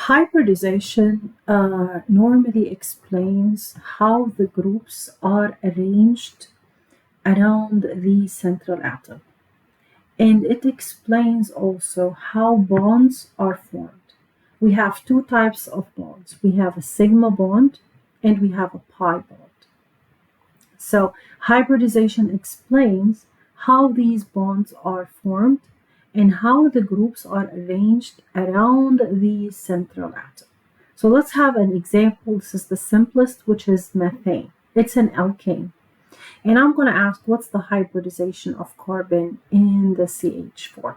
Hybridization normally explains how the groups are arranged around the central atom, and it explains also how bonds are formed. We have two types of bonds. We have a sigma bond and we have a pi bond. So hybridization explains how these bonds are formed and how the groups are arranged around the central atom. So let's have an example. This is the simplest, which is methane. It's an alkane. And I'm going to ask, what's the hybridization of carbon in the CH4?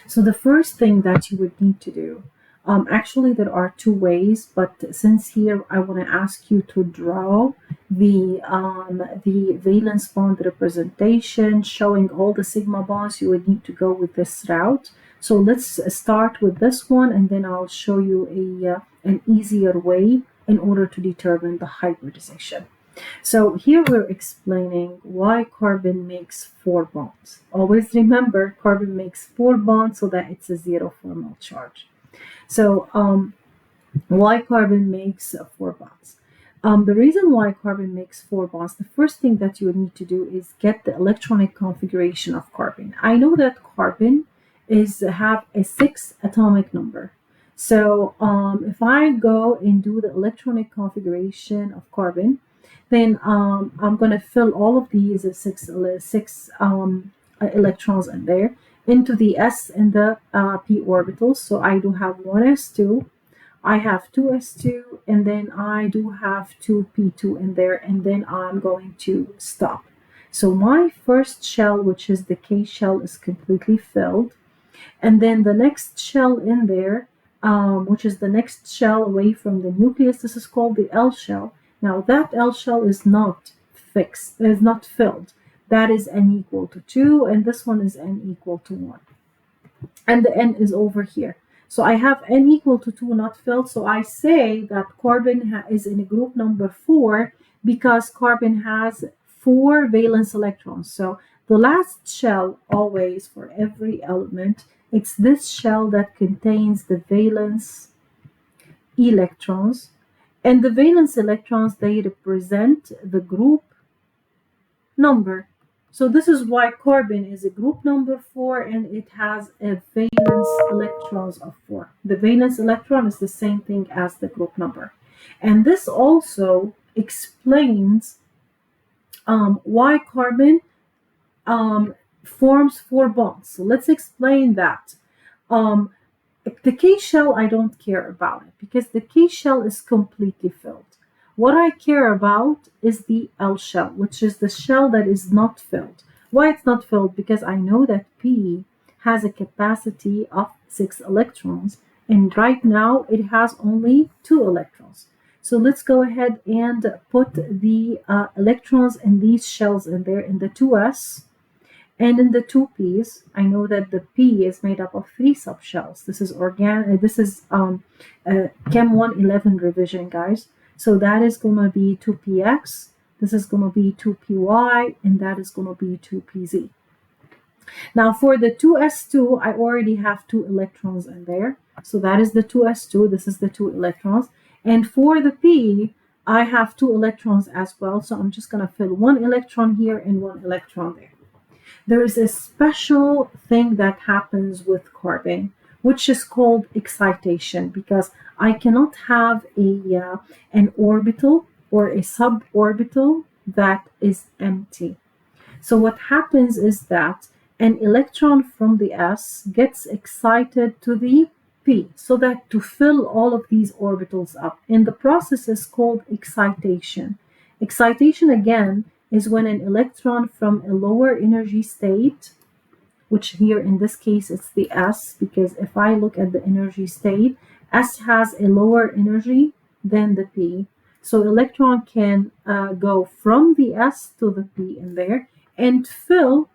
So the first thing that you would need to do, actually there are two ways, but since here I want to ask you to draw the valence bond representation showing all the sigma bonds, you would need to go with this route. So let's start with this one, and then I'll show you an easier way in order to determine the hybridization. So here we're explaining why carbon makes 4 bonds. Always remember, carbon makes 4 bonds so that it's a 0 formal charge. So why carbon makes 4 bonds? The reason why carbon makes 4 bonds, the first thing that you would need to do is get the electronic configuration of carbon. I know that carbon have a 6 atomic number. So if I go and do the electronic configuration of carbon, then I'm going to fill all of these six electrons in there into the s and the p orbitals. So I do have one s2, I have two s2, and then I do have two p2 in there, and then I'm going to stop. So my first shell, which is the K shell, is completely filled, and then the next shell in there, which is the next shell away from the nucleus, this is called the L shell. Now that L shell is not fixed, is not filled. That is n equal to 2, and this one is n equal to 1. And the n is over here. So I have n equal to 2 not filled, so I say that carbon is in group number 4 because carbon has 4 valence electrons. So the last shell, always for every element, it's this shell that contains the valence electrons. And the valence electrons, they represent the group number. So this is why carbon is a group number 4, and it has a valence electrons of 4. The valence electron is the same thing as the group number. And this also explains why carbon forms 4 bonds. So let's explain that. The K shell, I don't care about it because the K shell is completely filled. What I care about is the L shell, which is the shell that is not filled. Why it's not filled? Because I know that P has a capacity of 6 electrons, and right now it has only 2 electrons. So let's go ahead and put the electrons in these shells in there, in the 2s. And in the 2p's, I know that the P is made up of 3 subshells. This is Chem 111 revision, guys. So that is going to be 2px, this is going to be 2py, and that is going to be 2pz. Now for the 2s2, I already have 2 electrons in there. So that is the 2s2, this is the 2 electrons. And for the P, I have 2 electrons as well. So I'm just going to fill 1 electron here and 1 electron there. There is a special thing that happens with carbon, which is called excitation, because I cannot have an orbital or a suborbital that is empty. So what happens is that an electron from the s gets excited to the p, so that to fill all of these orbitals up. And the process is called excitation. Excitation, again, is when an electron from a lower energy state, which here in this case it's the s, because if I look at the energy state, s has a lower energy than the p. So electron can go from the s to the p in there and fill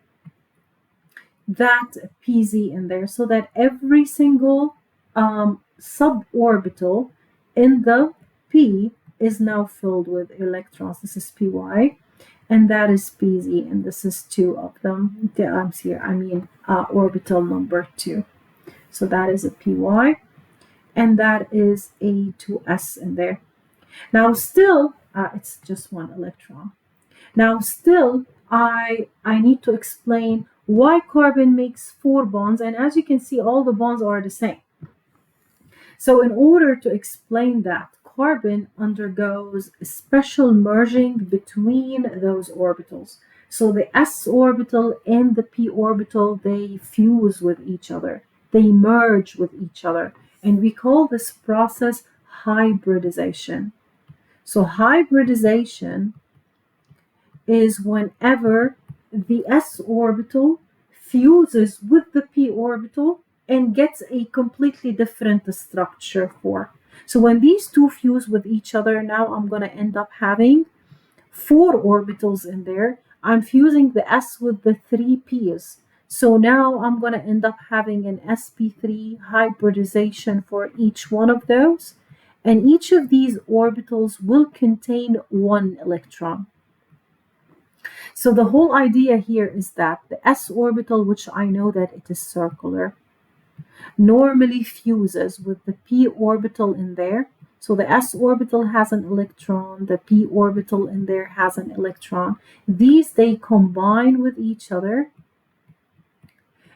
that pz in there, so that every single suborbital in the p is now filled with electrons. This is py. And that is pz, and this is 2 of them. Orbital number 2. So that is a py. and that is a 2s in there. Now still, it's just one electron. Now still, I need to explain why carbon makes 4 bonds, and as you can see, all the bonds are the same. So in order to explain that, carbon undergoes a special merging between those orbitals. So the s orbital and the p orbital, they fuse with each other. They merge with each other. And we call this process hybridization. So hybridization is whenever the s orbital fuses with the p orbital and gets a completely different structure for. So when these two fuse with each other, now I'm going to end up having 4 orbitals in there. I'm fusing the s with the 3p's. So now I'm going to end up having an sp3 hybridization for each one of those. And each of these orbitals will contain 1 electron. So the whole idea here is that the s orbital, which I know that it is circular, normally fuses with the p orbital in there. So the s orbital has an electron, the p orbital in there has an electron. These, they combine with each other.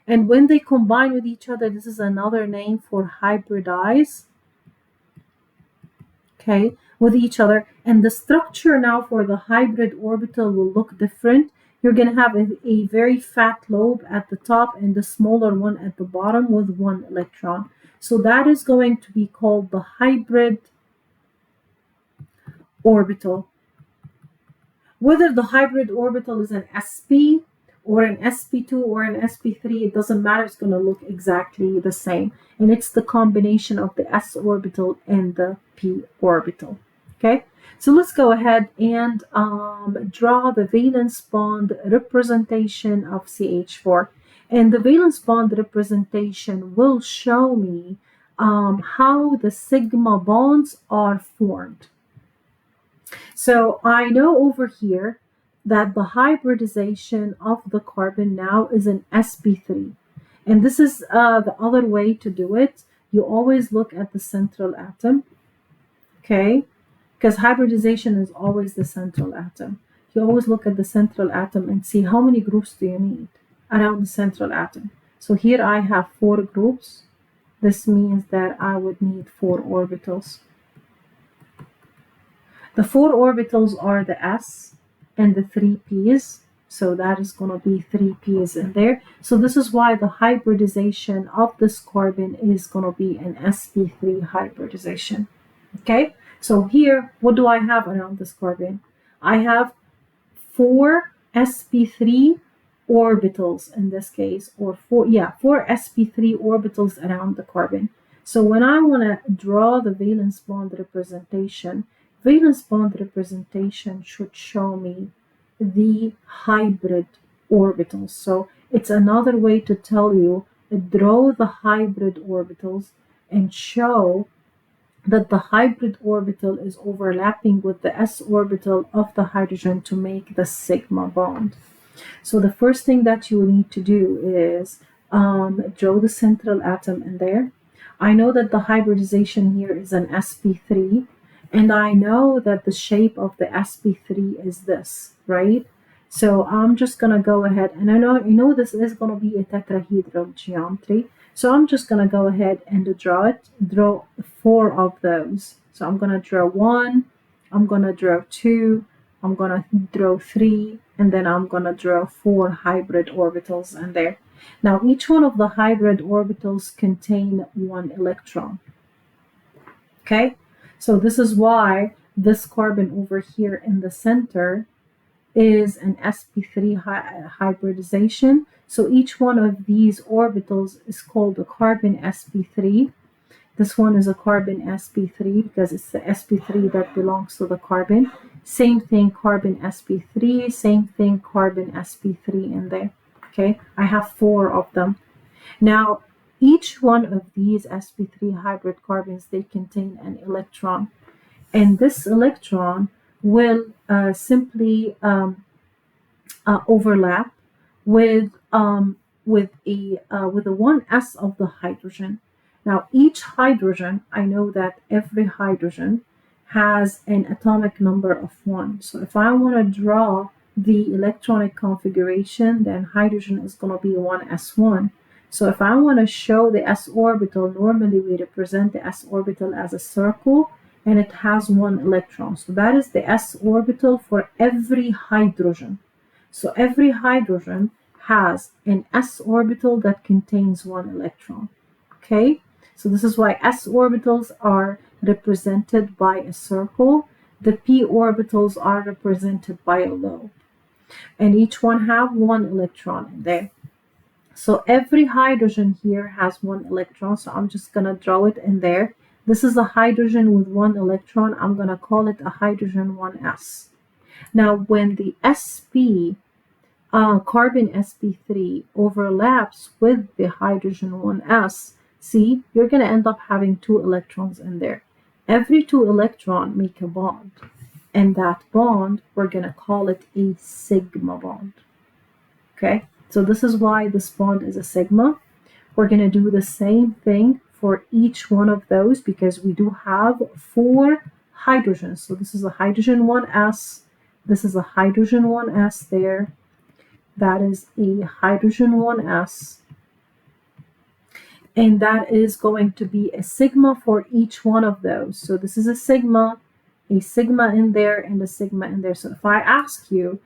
And when they combine with each other, this is another name for hybridize. Okay, with each other. And the structure now for the hybrid orbital will look different. You're going to have a very fat lobe at the top and the smaller one at the bottom with 1 electron. So that is going to be called the hybrid orbital. Whether the hybrid orbital is an sp or an sp2 or an sp3, it doesn't matter. It's going to look exactly the same. And it's the combination of the s orbital and the p orbital. Okay, so let's go ahead and draw the valence bond representation of CH4. And the valence bond representation will show me how the sigma bonds are formed. So I know over here that the hybridization of the carbon now is an sp3. And this is the other way to do it. You always look at the central atom, okay? Because hybridization is always the central atom. You always look at the central atom and see how many groups do you need around the central atom. So here I have 4 groups. This means that I would need 4 orbitals. The 4 orbitals are the s and the 3p's. So that is going to be 3p's in there. So this is why the hybridization of this carbon is going to be an sp3 hybridization. Okay, so here, what do I have around this carbon? I have 4 sp3 orbitals in this case, or 4 sp3 orbitals around the carbon. So when I want to draw the valence bond representation should show me the hybrid orbitals. So it's another way to tell you, draw the hybrid orbitals and show that the hybrid orbital is overlapping with the s orbital of the hydrogen to make the sigma bond. So the first thing that you need to do is draw the central atom in there. I know that the hybridization here is an sp3, and I know that the shape of the sp3 is this, right? So I'm just going to go ahead, and I know this is going to be a tetrahedral geometry. So I'm just going to go ahead and draw 4 of those. So I'm going to draw 1, I'm going to draw 2, I'm going to draw 3, and then I'm going to draw 4 hybrid orbitals in there. Now each one of the hybrid orbitals contain 1 electron. Okay, so this is why this carbon over here in the center is an sp3 hybridization. So each one of these orbitals is called a carbon sp3. This one is a carbon sp3 because it's the sp3 that belongs to the carbon. Same thing, carbon sp3, same thing, carbon sp3 in there. Okay, I have 4 of them. Now, each one of these sp3 hybrid carbons, they contain an electron. And this electron will simply overlap with the 1s of the hydrogen. Now, each hydrogen, I know that every hydrogen has an atomic number of 1. So if I want to draw the electronic configuration, then hydrogen is going to be 1s1. So if I want to show the s orbital, normally we represent the s orbital as a circle, and it has 1 electron. So that is the s orbital for every hydrogen. So every hydrogen has an s orbital that contains 1 electron. Okay, so this is why s orbitals are represented by a circle. The p orbitals are represented by a lobe, and each one have 1 electron in there. So every hydrogen here has 1 electron, so I'm just going to draw it in there. This is a hydrogen with 1 electron. I'm going to call it a hydrogen 1s. Now, when the sp carbon sp3 overlaps with the hydrogen 1s, see, you're going to end up having 2 electrons in there. Every 2 electrons make a bond, and that bond, we're going to call it a sigma bond. Okay, so this is why this bond is a sigma. We're going to do the same thing for each one of those because we do have 4 hydrogens. So this is a hydrogen 1s, this is a hydrogen 1s there, that is a hydrogen 1s, and that is going to be a sigma for each one of those. So this is a sigma in there, and a sigma in there. So if I ask you,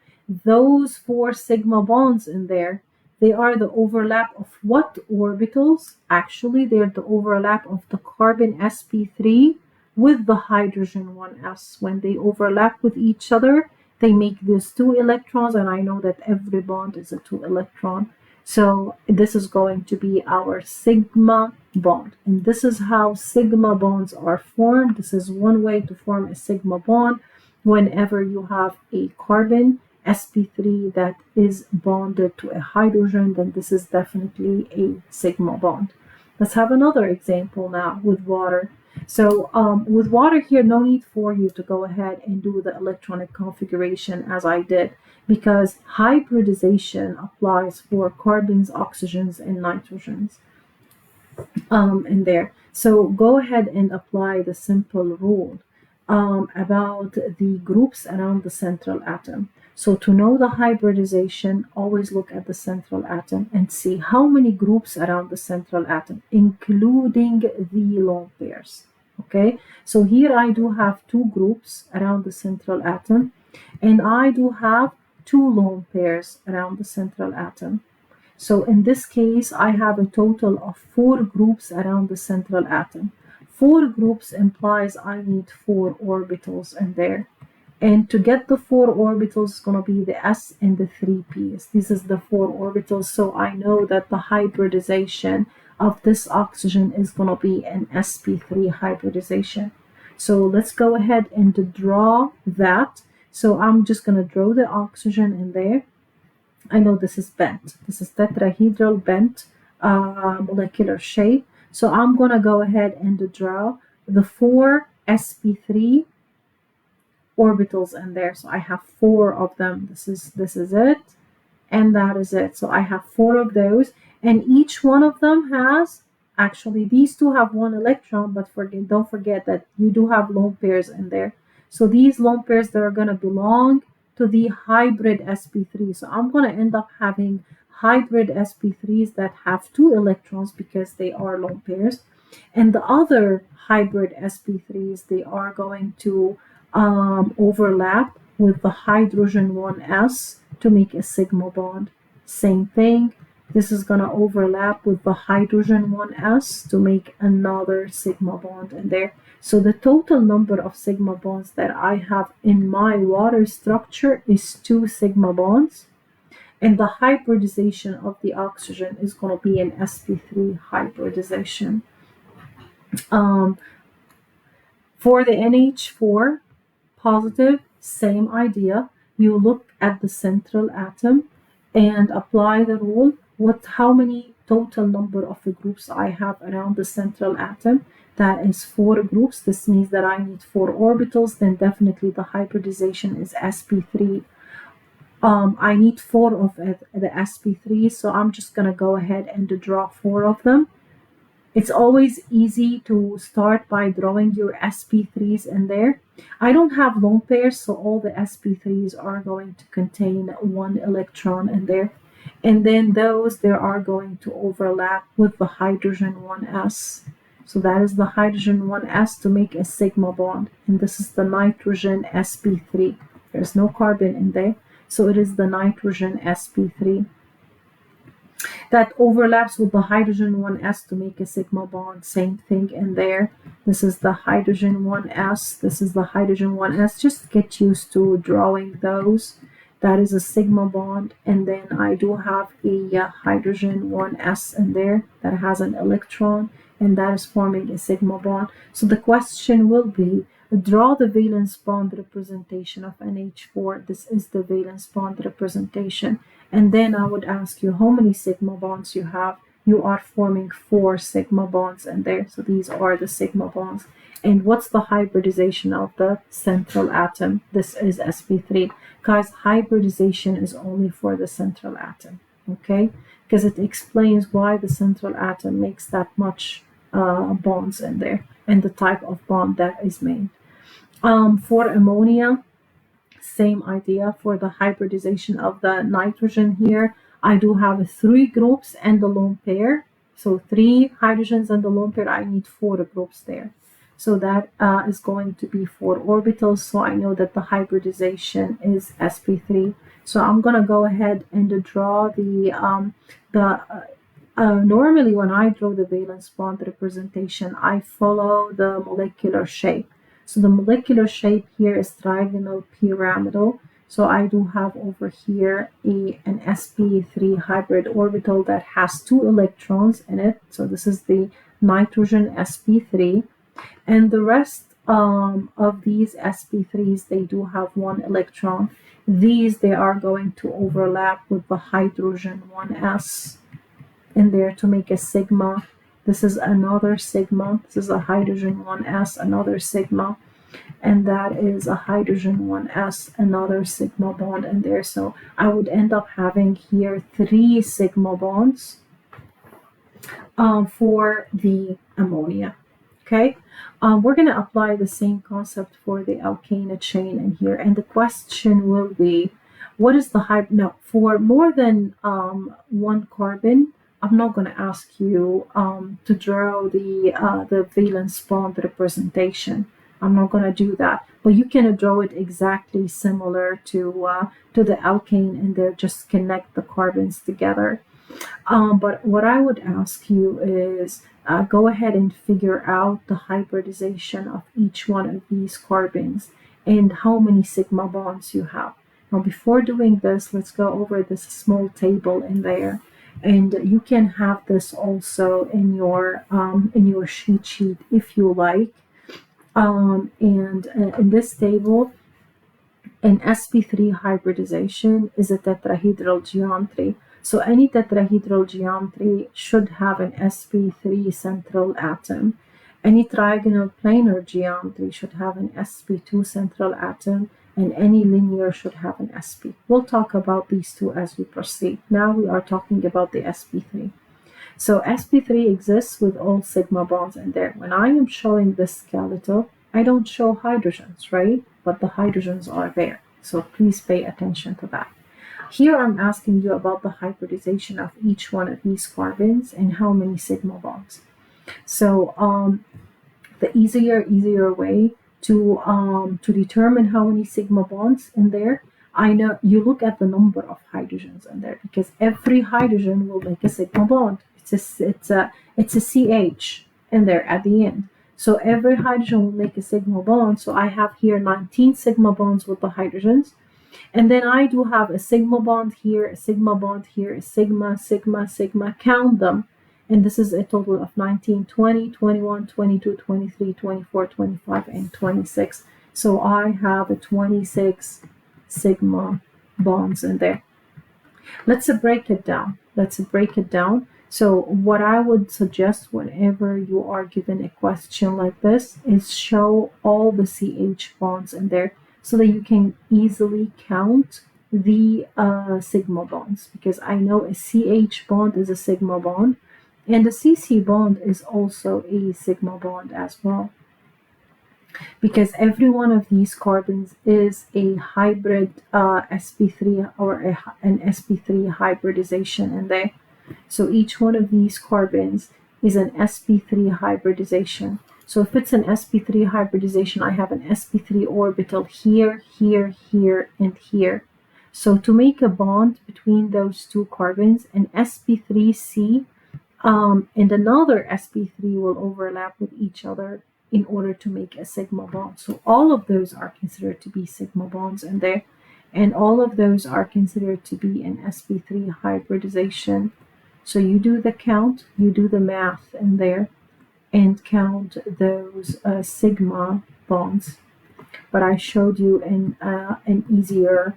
those 4 sigma bonds in there, they are the overlap of what orbitals? Actually, they're the overlap of the carbon sp3 with the hydrogen 1s. When they overlap with each other, they make these 2 electrons, and I know that every bond is a 2 electron. So this is going to be our sigma bond. And this is how sigma bonds are formed. This is one way to form a sigma bond. Whenever you have a carbon sp3 that is bonded to a hydrogen, then this is definitely a sigma bond. Let's have another example now with water. So with water here, no need for you to go ahead and do the electronic configuration as I did, because hybridization applies for carbons, oxygens, and nitrogens in there. So go ahead and apply the simple rule about the groups around the central atom. So to know the hybridization, always look at the central atom and see how many groups around the central atom, including the lone pairs. Okay, so here I do have 2 groups around the central atom, and I do have 2 lone pairs around the central atom. So in this case, I have a total of 4 groups around the central atom. 4 groups implies I need 4 orbitals in there. And to get the 4 orbitals is going to be the s and the 3 p's. This is the 4 orbitals, so I know that the hybridization of this oxygen is going to be an sp3 hybridization. So let's go ahead and draw that. So I'm just going to draw the oxygen in there. I know this is bent. This is tetrahedral bent molecular shape. So I'm going to go ahead and draw the 4 sp3 orbitals in there. So I have 4 of them. This is it, and that is it. So I have 4 of those, and each one of them has, actually these 2 have 1 electron, but don't forget that you do have lone pairs in there. So these lone pairs, they're going to belong to the hybrid sp3. So I'm going to end up having hybrid sp3s that have 2 electrons because they are lone pairs, and the other hybrid sp3s, they are going to overlap with the hydrogen 1s to make a sigma bond. Same thing, this is going to overlap with the hydrogen 1s to make another sigma bond in there. So the total number of sigma bonds that I have in my water structure is 2 sigma bonds, and the hybridization of the oxygen is going to be an sp3 hybridization. For the NH4 positive, same idea. You look at the central atom and apply the rule. How many total number of the groups I have around the central atom? That is 4 groups. This means that I need 4 orbitals. Then definitely the hybridization is sp3. I need 4 of the sp3, so I'm just going to go ahead and draw 4 of them. It's always easy to start by drawing your sp3s in there. I don't have lone pairs, so all the sp3s are going to contain one electron in there. And then those there are going to overlap with the hydrogen 1s. So that is the hydrogen 1s to make a sigma bond. And this is the nitrogen sp3. There's no carbon in there. So it is the nitrogen sp3 that overlaps with the hydrogen 1s to make a sigma bond. Same thing in there. This is the hydrogen 1s. This is the hydrogen 1s. Just get used to drawing those. That is a sigma bond. And then I do have a hydrogen 1s in there that has an electron, and that is forming a sigma bond. So the question will be, draw the valence bond representation of NH4. This is the valence bond representation. And then I would ask you how many sigma bonds you have. You are forming 4 sigma bonds in there. So these are the sigma bonds. And what's the hybridization of the central atom? This is sp3. Guys, hybridization is only for the central atom, okay? Because it explains why the central atom makes that much bonds in there and the type of bond that is made. For ammonia, same idea. For the hybridization of the nitrogen here, I do have 3 groups and the lone pair. So 3 hydrogens and the lone pair, I need 4 groups there. So that is going to be 4 orbitals. So I know that the hybridization is sp3. So I'm going to go ahead and draw normally when I draw the valence bond representation, I follow the molecular shape. So the molecular shape here is trigonal pyramidal. So I do have over here an sp3 hybrid orbital that has 2 electrons in it. So this is the nitrogen sp3. And the rest of these sp3s, they do have 1 electron. These, they are going to overlap with the hydrogen 1s in there to make a sigma. This is another sigma. This is a hydrogen 1s, another sigma. And that is a hydrogen 1s, another sigma bond in there. So I would end up having here 3 sigma bonds for the ammonia. Okay, we're going to apply the same concept for the alkane chain in here. And the question will be, what is the no, for more than 1 carbon, I'm not going to ask you to draw the valence bond representation. I'm not going to do that, but you can draw it exactly similar to the alkane, and there just connect the carbons together. But what I would ask you is go ahead and figure out the hybridization of each one of these carbons and how many sigma bonds you have. Now, before doing this, let's go over this small table in there. And you can have this also in your cheat sheet if you like. In this table, an sp3 hybridization is a tetrahedral geometry. So any tetrahedral geometry should have an sp3 central atom. Any trigonal planar geometry should have an sp2 central atom, and any linear should have an sp. We'll talk about these two as we proceed. Now we are talking about the sp3. So sp3 exists with all sigma bonds in there. When I am showing this skeletal, I don't show hydrogens, right? But the hydrogens are there. So please pay attention to that. Here I'm asking you about the hybridization of each one of these carbons and how many sigma bonds. So the easier way to determine how many sigma bonds in there, I know you look at the number of hydrogens in there, because every hydrogen will make a sigma bond. It's a CH in there at the end. So every hydrogen will make a sigma bond. So I have here 19 sigma bonds with the hydrogens. And then I do have a sigma bond here, a sigma bond here, a sigma, sigma, sigma, count them. And this is a total of 19, 20, 21, 22, 23, 24, 25, and 26. So I have a 26 sigma bonds in there. Let's break it down. So what I would suggest whenever you are given a question like this is show all the CH bonds in there so that you can easily count the sigma bonds, because I know a CH bond is a sigma bond And the CC bond is also a sigma bond as well, because every one of these carbons is a hybrid sp3 or an sp3 hybridization in there. So each one of these carbons is an sp3 hybridization. So if it's an sp3 hybridization, I have an sp3 orbital here, here, here, and here. So to make a bond between those two carbons, an sp3c and another sp3 will overlap with each other in order to make a sigma bond. So all of those are considered to be sigma bonds in there, and all of those are considered to be an sp3 hybridization. So you do the count, you do the math in there, and count those sigma bonds. But I showed you an easier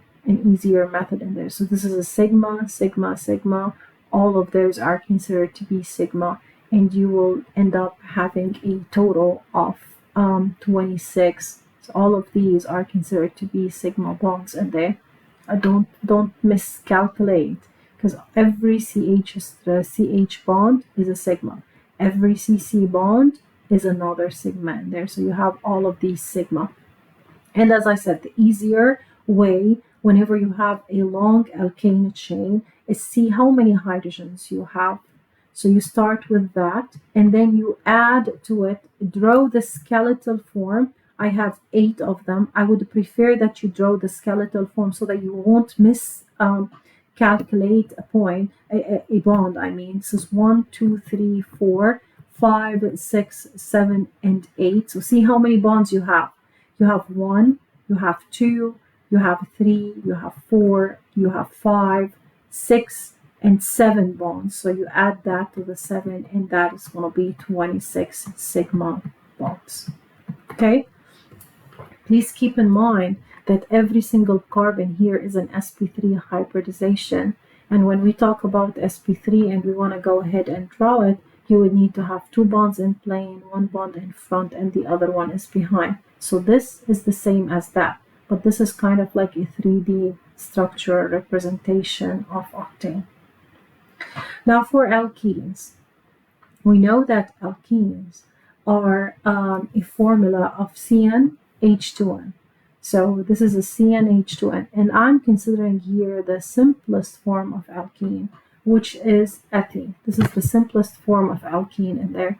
method in there. So this is a sigma, sigma, sigma. All of those are considered to be sigma, and you will end up having a total of 26. So all of these are considered to be sigma bonds in there. Don't miscalculate, because every CH bond is a sigma. Every CC bond is another sigma in there. So you have all of these sigma. And as I said, the easier way whenever you have a long alkane chain is see how many hydrogens you have. So you start with that, and then you add to it, draw the skeletal form. I have 8 of them. I would prefer that you draw the skeletal form so that you won't calculate a point, a bond. I mean, this is 1, 2, 3, 4, 5, 6, 7, and 8. So see how many bonds you have. You have 1, you have 2, you have 3, you have 4, you have 5, 6, and 7 bonds. So you add that to the 7, and that is going to be 26 sigma bonds. Okay? Please keep in mind that every single carbon here is an sp3 hybridization. And when we talk about sp3 and we want to go ahead and draw it, you would need to have 2 bonds in plane, 1 bond in front, and the other one is behind. So this is the same as that, but this is kind of like a 3D structure representation of octane. Now for alkenes, we know that alkenes are a formula of CnH2n. So this is a CnH2n, and I'm considering here the simplest form of alkene, which is ethene. This is the simplest form of alkene in there.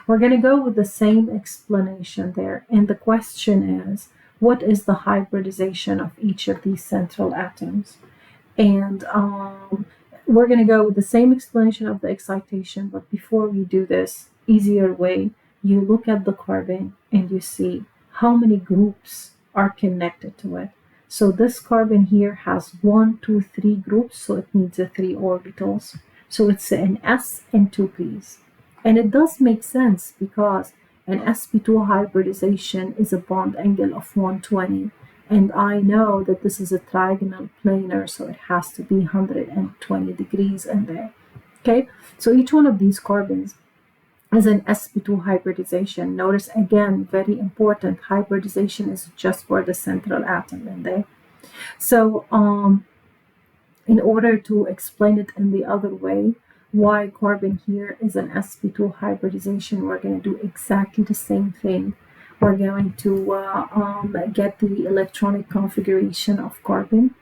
We're going to go with the same explanation there, and the question is, what is the hybridization of each of these central atoms? And we're going to go with the same explanation of the excitation, but before we do this, easier way, you look at the carbon and you see how many groups are connected to it. So this carbon here has 1, 2, 3 groups, so it needs 3 orbitals. So it's an S and 2 P's. And it does make sense because an sp2 hybridization is a bond angle of 120. And I know that this is a trigonal planar, so it has to be 120 degrees in there. Okay, so each one of these carbons is an sp2 hybridization. Notice again, very important, hybridization is just for the central atom in there. So in order to explain it in the other way, why carbon here is an sp2 hybridization, we're going to do exactly the same thing. We're going to get the electronic configuration of carbon.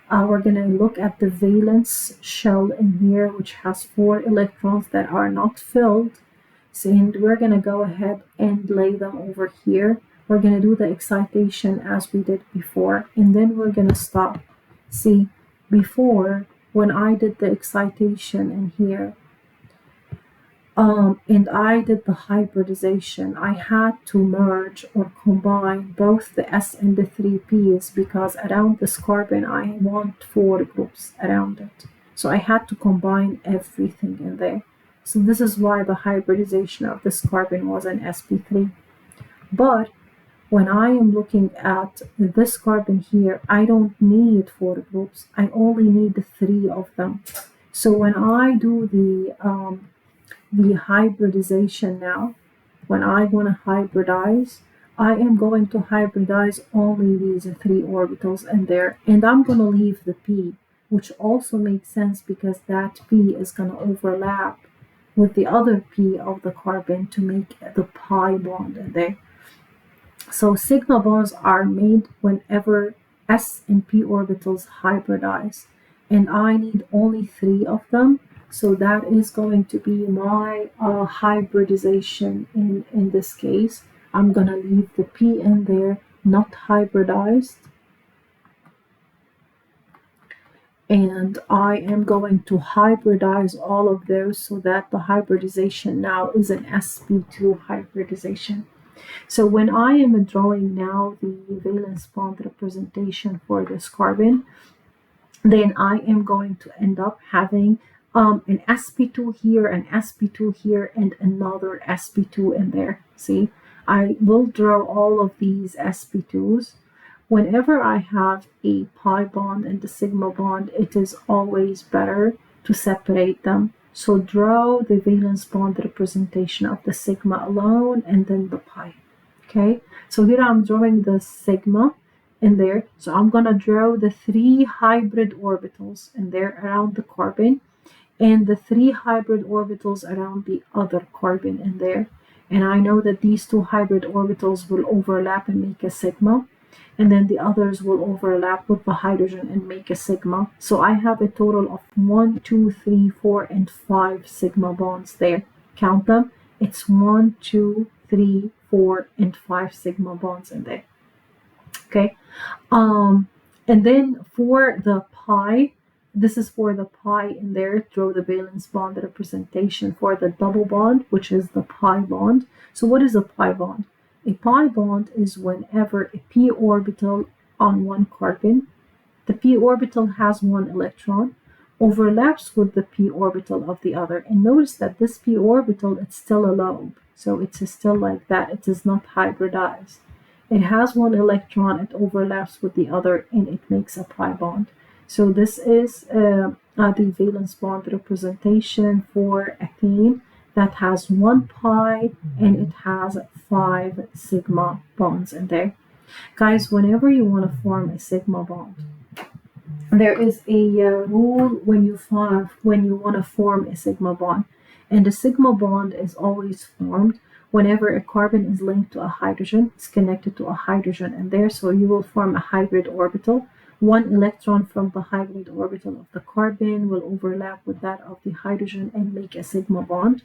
We're going to look at the valence shell in here, which has 4 electrons that are not filled. So, and we're going to go ahead and lay them over here. We're going to do the excitation as we did before, and then we're going to stop. See, before, when I did the excitation in here, and I did the hybridization, I had to merge or combine both the S and the 3 P's because around this carbon I want 4 groups around it. So I had to combine everything in there. So this is why the hybridization of this carbon was an sp3. But when I am looking at this carbon here, I don't need 4 groups. I only need 3 of them. So when I do the hybridization now, when I want to hybridize, I am going to hybridize only these 3 orbitals in there, and I'm going to leave the p, which also makes sense because that p is going to overlap with the other p of the carbon to make the pi bond in there. So sigma bonds are made whenever s and p orbitals hybridize, and I need only 3 of them. So that is going to be my hybridization in this case. I'm going to leave the p in there, not hybridized. And I am going to hybridize all of those so that the hybridization now is an sp2 hybridization. So when I am drawing now the valence bond representation for this carbon, then I am going to end up having an sp2 here, an sp2 here, and another sp2 in there. See, I will draw all of these sp2s. Whenever I have a pi bond and the sigma bond, it is always better to separate them. So draw the valence bond representation of the sigma alone and then the pi. Okay, so here I'm drawing the sigma in there. So I'm gonna draw the 3 hybrid orbitals in there around the carbon and the 3 hybrid orbitals around the other carbon in there. And I know that these 2 hybrid orbitals will overlap and make a sigma, and then the others will overlap with the hydrogen and make a sigma. So I have a total of 1, 2, 3, 4, and 5 sigma bonds there. Count them. It's 1, 2, 3, 4, and 5 sigma bonds in there. Okay. And then for the pi, this is for the pi in there, draw the valence bond representation for the double bond, which is the pi bond. So what is a pi bond? A pi bond is whenever a p orbital on one carbon, the p orbital has 1 electron, overlaps with the p orbital of the other. And notice that this p orbital, it's still a lobe. So it's still like that. It is not hybridized. It has 1 electron, it overlaps with the other, and it makes a pi bond. So this is the valence bond representation for ethane that has 1 pi and it has 5 sigma bonds in there. Guys, whenever you want to form a sigma bond, there is a rule when you want to form a sigma bond, and the sigma bond is always formed whenever a carbon is linked to a hydrogen. It's connected to a hydrogen in there, so you will form a hybrid orbital. 1 electron from the hybrid orbital of the carbon will overlap with that of the hydrogen and make a sigma bond.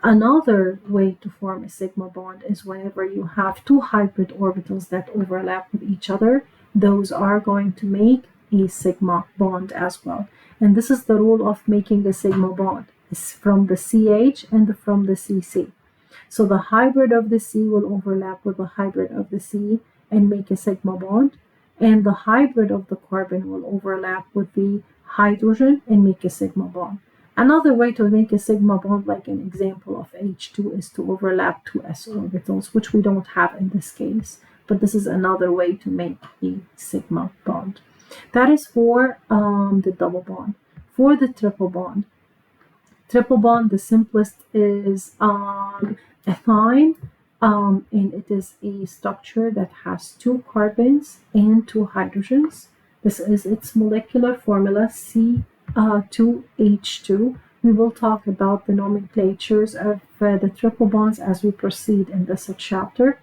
Another way to form a sigma bond is whenever you have 2 hybrid orbitals that overlap with each other. Those are going to make a sigma bond as well. And this is the rule of making a sigma bond. It's from the CH and from the CC. So the hybrid of the C will overlap with the hybrid of the C and make a sigma bond. And the hybrid of the carbon will overlap with the hydrogen and make a sigma bond. Another way to make a sigma bond, like an example of H2, is to overlap 2 s orbitals, which we don't have in this case. But this is another way to make a sigma bond. That is for the double bond. For the triple bond, the simplest is ethine, and it is a structure that has 2 carbons and 2 hydrogens. This is its molecular formula, C2H2. We will talk about the nomenclatures of the triple bonds as we proceed in this chapter.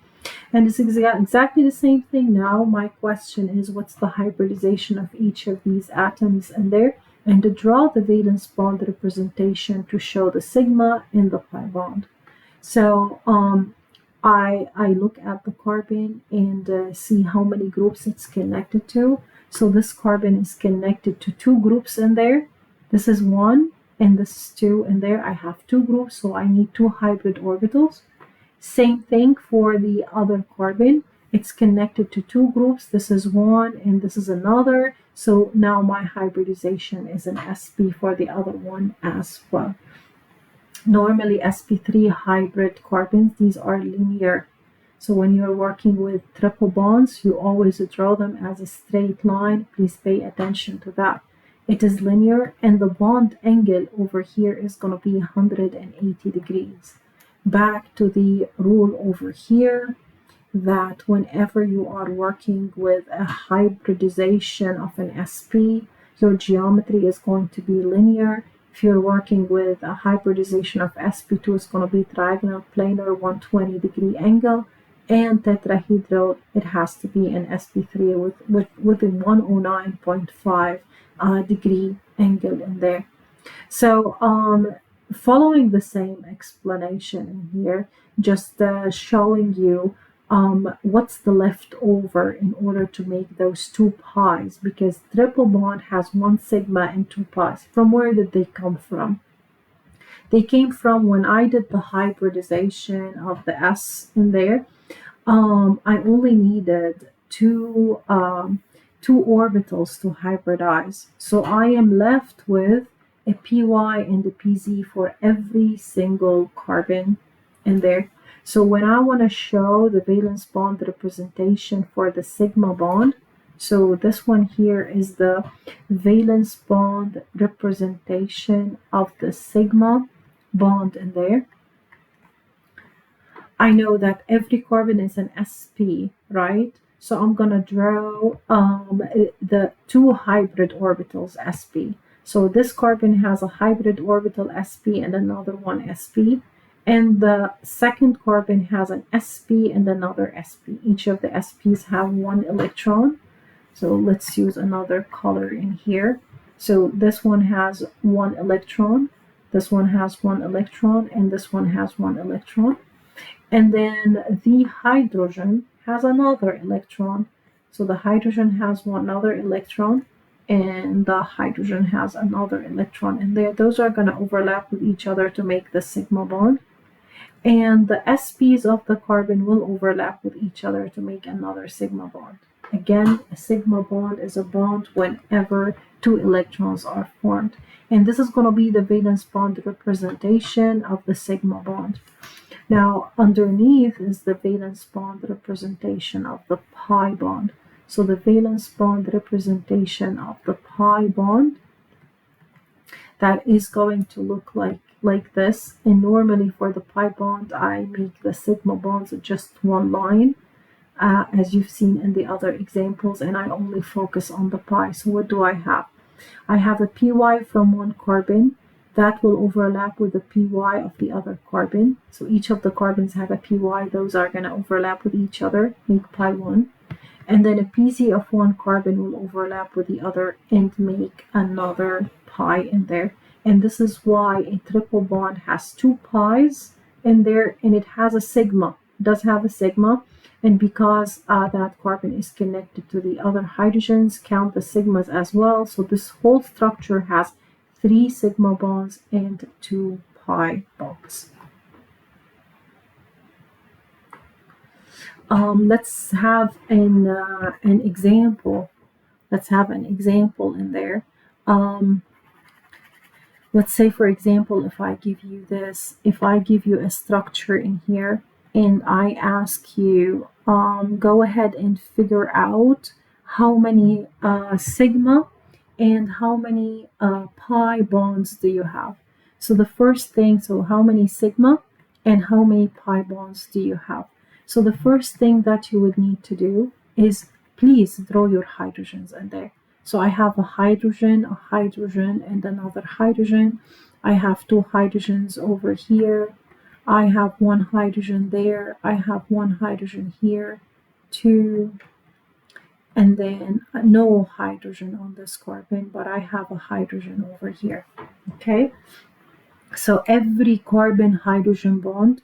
And it's exactly the same thing now. My question is, what's the hybridization of each of these atoms in there? And to draw the valence bond representation to show the sigma and the pi bond. So I look at the carbon and see how many groups it's connected to. So this carbon is connected to 2 groups in there. This is 1 and this is 2 in there. I have 2 groups, so I need 2 hybrid orbitals. Same thing for the other carbon. It's connected to 2 groups. This is 1 and this is another. So now my hybridization is an sp for the other one as well. Normally sp3 hybrid carbons, these are linear. So when you're working with triple bonds, you always draw them as a straight line. Please pay attention to that. It is linear, and the bond angle over here is going to be 180 degrees. Back to the rule over here, that whenever you are working with a hybridization of an sp, your geometry is going to be linear. If you're working with a hybridization of sp2, it's going to be trigonal, planar, 120-degree angle, and tetrahedral, it has to be an sp3 with a 109.5 degree angle in there. So following the same explanation in here, just showing you what's the leftover in order to make those two pi's, because triple bond has 1 sigma and 2 pi's. From where did they come from? They came from when I did the hybridization of the S in there. I only needed two orbitals to hybridize. So I am left with a py and a pz for every single carbon in there. So when I want to show the valence bond representation for the sigma bond, so this one here is the valence bond representation of the sigma bond in there. I know that every carbon is an sp, right? So I'm going to draw the two hybrid orbitals sp. So this carbon has a hybrid orbital sp and another one sp. And the second carbon has an sp and another sp. Each of the sps have 1 electron. So let's use another color in here. So this one has 1 electron, this one has 1 electron, and this one has 1 electron. And then the hydrogen has another electron. So the hydrogen has another electron, and the hydrogen has another electron in there. Those are going to overlap with each other to make the sigma bond. And the sps of the carbon will overlap with each other to make another sigma bond. Again, a sigma bond is a bond whenever 2 electrons are formed. And this is going to be the valence bond representation of the sigma bond. Now, underneath is the valence bond representation of the pi bond. So the valence bond representation of the pi bond, that is going to look like this. And normally for the pi bond, I make the sigma bonds just one line, as you've seen in the other examples, and I only focus on the pi. So what do I have? I have a py from one carbon that will overlap with the py of the other carbon. So each of the carbons have a py. Those are going to overlap with each other, make pi 1. And then a pz of one carbon will overlap with the other and make another pi in there. And this is why a triple bond has 2 pi's in there, and it has a sigma. It does have a sigma. And because that carbon is connected to the other hydrogens, count the sigmas as well. So this whole structure has 3 sigma bonds and 2 pi bonds. Let's have an example. Let's have an example in there. Let's say, for example, if I give you this, if I give you a structure in here, and I ask you, go ahead and figure out how many sigma and how many pi bonds do you have. So the first thing, so how many sigma and how many pi bonds do you have? So the first thing that you would need to do is please draw your hydrogens in there. So I have a hydrogen, and another hydrogen. I have 2 hydrogens over here. I have 1 hydrogen there. I have 1 hydrogen here, 2, and then no hydrogen on this carbon, but I have a hydrogen over here. Okay, so every carbon-hydrogen bond,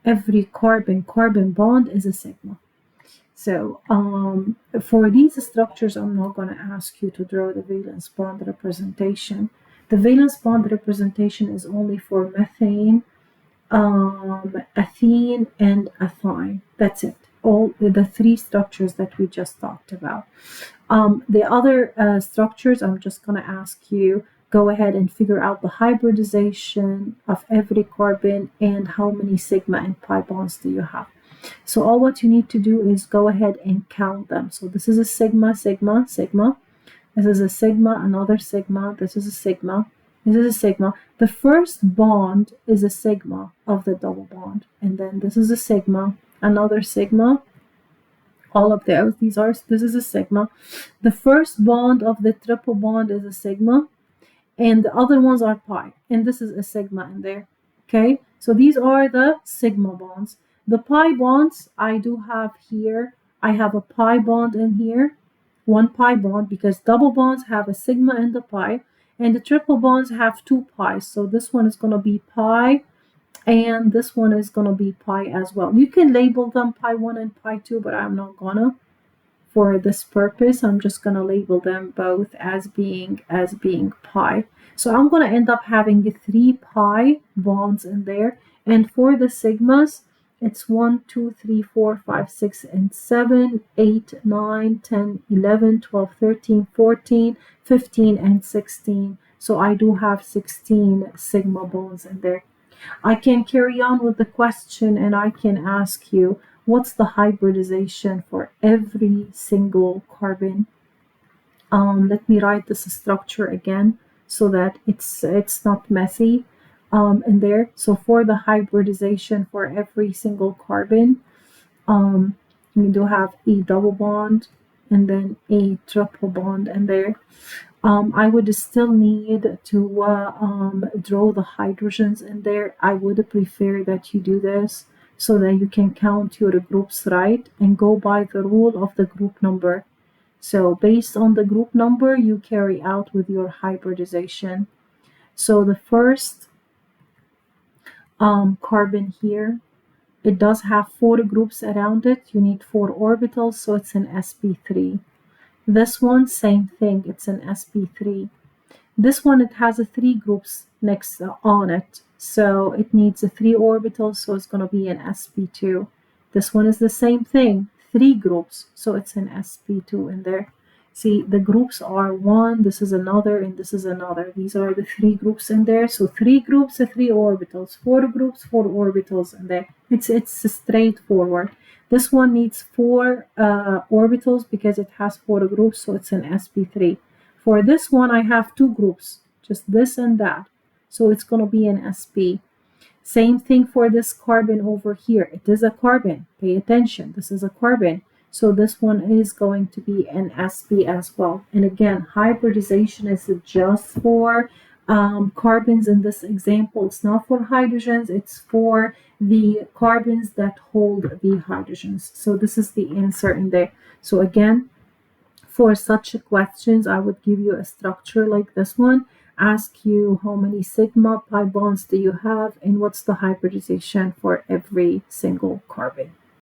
every carbon-carbon bond is a sigma. So for these structures, I'm not going to ask you to draw the valence bond representation. The valence bond representation is only for methane, ethene, and ethine. That's it. All the 3 structures that we just talked about. The other structures, I'm just going to ask you, go ahead and figure out the hybridization of every carbon and how many sigma and pi bonds do you have. So all what you need to do is go ahead and count them. So this is a sigma, sigma, sigma. This is a sigma, another sigma. This is a sigma. This is a sigma. The first bond is a sigma of the double bond. And then this is a sigma, another sigma. All of those, this is a sigma. The first bond of the triple bond is a sigma. and the other ones are pi, and this is a sigma in there. Okay, so these are the sigma bonds. The pi bonds I do have here, I have a pi bond in here, one pi bond, because double bonds have a sigma and the pi, and the triple bonds have two pi's. So this one is going to be pi, and this one is going to be pi as well. You can label them pi 1 and pi 2, but I'm not gonna. For this purpose, I'm just going to label them both as being pi. So I'm going to end up having 3 pi bonds in there. And for the sigmas, it's 1, 2, 3, 4, 5, 6, and 7, 8, 9, 10, 11, 12, 13, 14, 15, and 16. So I do have 16 sigma bonds in there. I can carry on with the question and I can ask you, what's the hybridization for every single carbon? Let me write this structure again so that it's not messy in there. So for the hybridization for every single carbon, we do have a double bond and then a triple bond in there. I would still need to draw the hydrogens in there. I would prefer that you do this so that you can count your groups right and go by the rule of the group number. So based on the group number, you carry out with your hybridization. So the first carbon here, it does have 4 groups around it. You need 4 orbitals, so it's an sp3. This one, same thing, it's an sp3. This one, it has 3 groups next on it, so it needs 3 orbitals, so it's going to be an sp2. This one is the same thing, 3 groups, so it's an sp2 in there. See, the groups are 1, this is another, and this is another. These are the 3 groups in there. So 3 groups, 3 orbitals, 4 groups, 4 orbitals in there. It's straightforward. This one needs 4 orbitals because it has 4 groups, so it's an sp3. For this one, I have 2 groups, just this and that. So it's going to be an sp. Same thing for this carbon over here. It is a carbon. Pay attention. This is a carbon. So this one is going to be an sp as well. And again, hybridization is just for carbons in this example. It's not for hydrogens. It's for the carbons that hold the hydrogens. So this is the answer in there. So again, for such questions, I would give you a structure like this one. Ask you how many sigma pi bonds do you have and what's the hybridization for every single carbon.